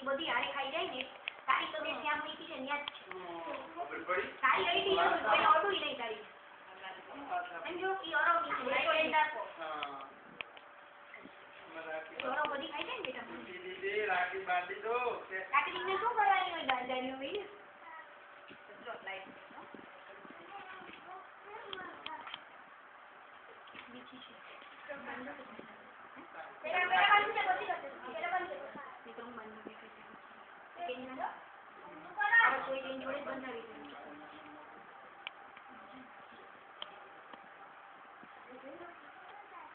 બધી હારે ખાઈ જાય ને તારી તો મેં ત્યાં મૂકી છે ન્યા જ છે તારી લઈ દી કોઈ ઓટું નહીં તારી સમજો ઈ ઓરો ની લઈ નાખો ઓરો બધી ખાઈ જાય ને બેટા દીદી રાખી બાંધી દો રાખી ને શું કરવાની હોય ગાંજાની હોય જો લાઈટ બીજી છે तेरा बंद से कोशिश करते तेरा बंद से निकल बंद नहीं करते केन ना अब कोई दिन जोड़े बनावी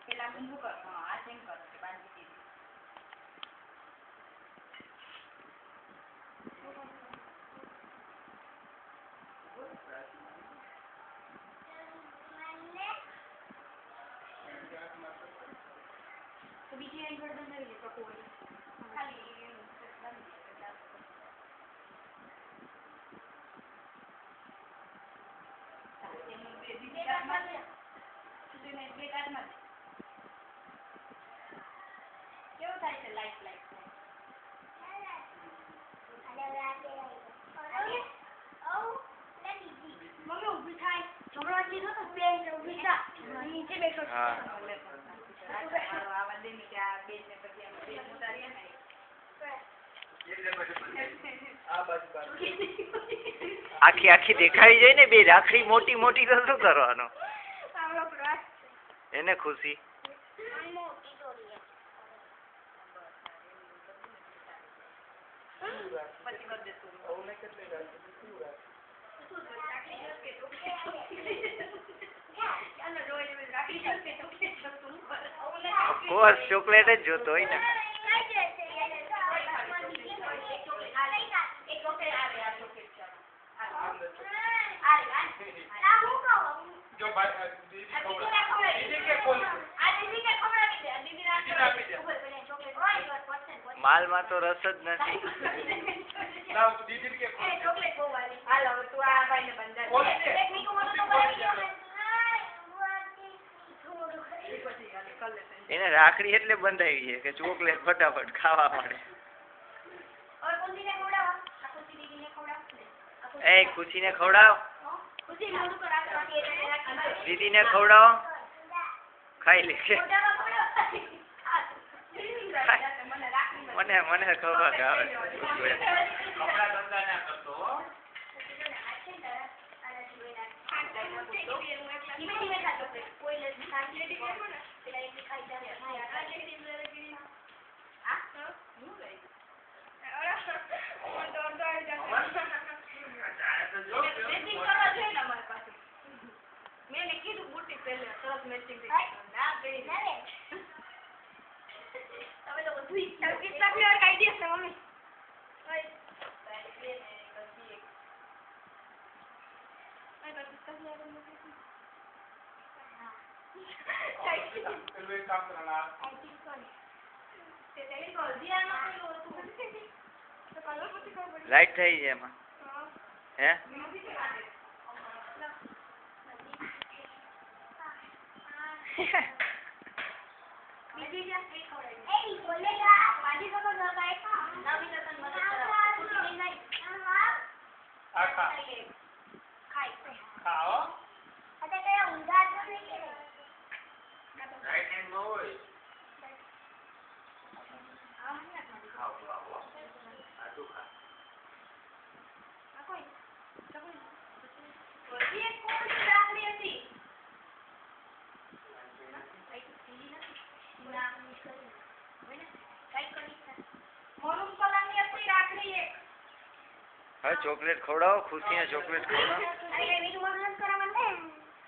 પેલા બંધ કર આ સેમ કર કે બાંધી દીધી तो बीजी लाइन पर बंद कर ले पकोड़ी खाली કેવું થાય છે લાઈટ લાઈટ મમ્મી ઊભી થાય જમણવા લીધો તો બેન ઊભી થા નીચે બેઠો છે આખી આખી દેખાઈ જાય ને બે રાખડી મોટી મોટી તો શું કરવાનો એને ખુશી કોસ ચોકલેટ જ જોતો હોય ને માલ માં તો રસ જ નથી એને રાખડી એટલે બંધાવી છે કે ચોકલેટ ફટાફટ ખાવા મળે એ ખુશી ને ખવડાવ દીદી ને ખવડાવો ખાઈ લે મને મને ખબર આવે मैंने कीधु बूटी पहले सरस मैचिंग ना पेड़ी તમે તો બધું કેટલા ફ્લેવર કાઢી છે મમ્મી ઓય તારી ને કસી એક આ તો કેટલા ફ્લેવર મૂકી હા પેલો એક કામ કરના આઈ થિંક સો તે તેરી કોલ દિયા માં લો તું તો કલર પછી કોણ પડી લાઈટ થઈ છે એમાં હે બીજી જે એક ખવડાવી એ બોલેગા પાજી તો લગાય નવી રતન મદદ કરો કુછી નહીં નહીં આ ખાઈ ખાઓ અતે કયા ઊંધા તો નહીં કે રાઈટ હેન્ડ નો હોય આ મને ખાઓ ખાઓ આ તો ખા આ કોઈ કોઈ એક કોણ રાખડી હતી હા ચોકલેટ ખવડાવો ખુશી ને ચોકલેટ ખવડાવો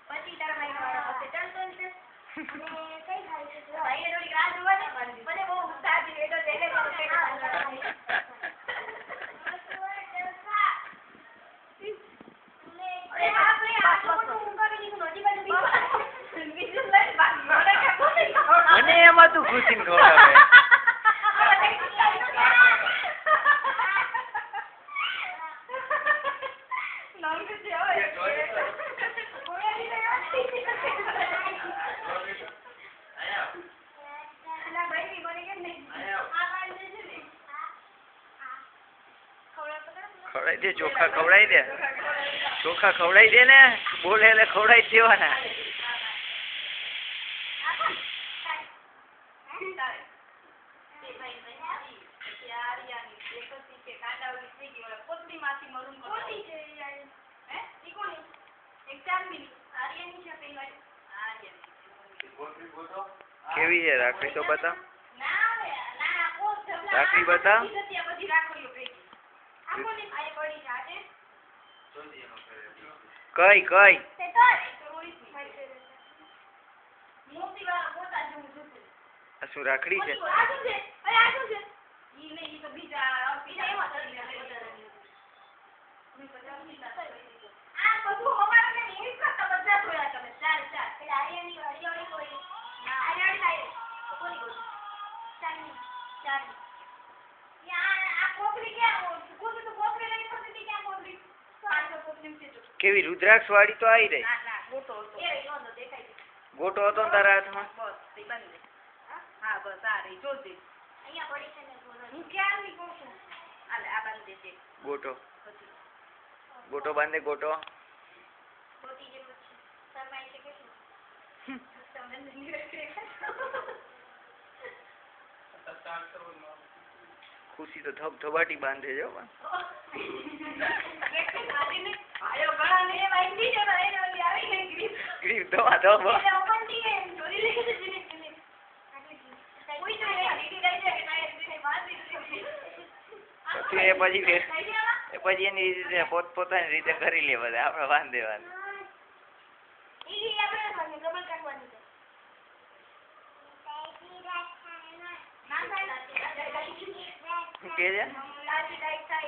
પછી તારા ભાઈ પાસે ચાલ તો કઈ થાય છે ભાઈ રોડી રાહ જોવા ને મને બહુ ઉત્સાહ છે એટો દેલે મને એમાં તું ખુશી ને ખવડાવે ખવડાવી દે, ચોખા ખવડાવી દે, ચોખા ખવડાવી દે ને, બોલે એટલે ખવડાવી દેવાના. કેવી છે રાખડી તો બતા, રાખડી બતા. કઈ કઈ આ શું રાખડી છે? કેવી રુદ્રાક્ષ વાળી તો આવી રહી. ગોટો હતો ને તારા હાથમાં? ગોટો ગોટો બાંધે ગોટો. ખુશી તો ધબધબાટી બાંધે છે. ગ્રીફ ધવા ધવા. પછી એની રીતે પોતાની રીતે કરી લે બધા, આપડે બાંધી દેવાનું. કે છે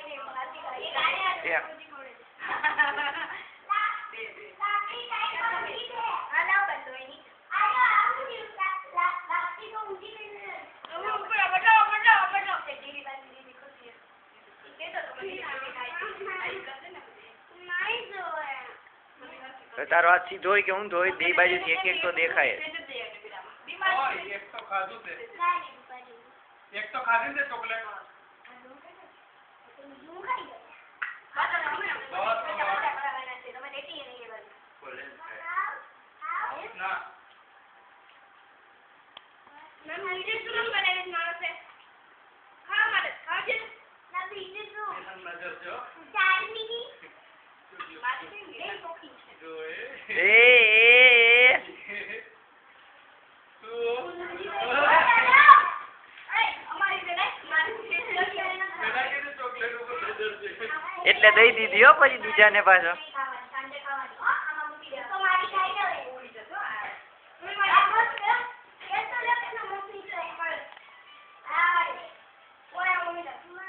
તારો હાથ સીધો હોય કે હું ધોઈ? બે બાજુ એક એક તો દેખાય. એક તો ખાધી ને ચોકલેટ. એટલે દઈ દીધી હો પછી બીજાને પાછો.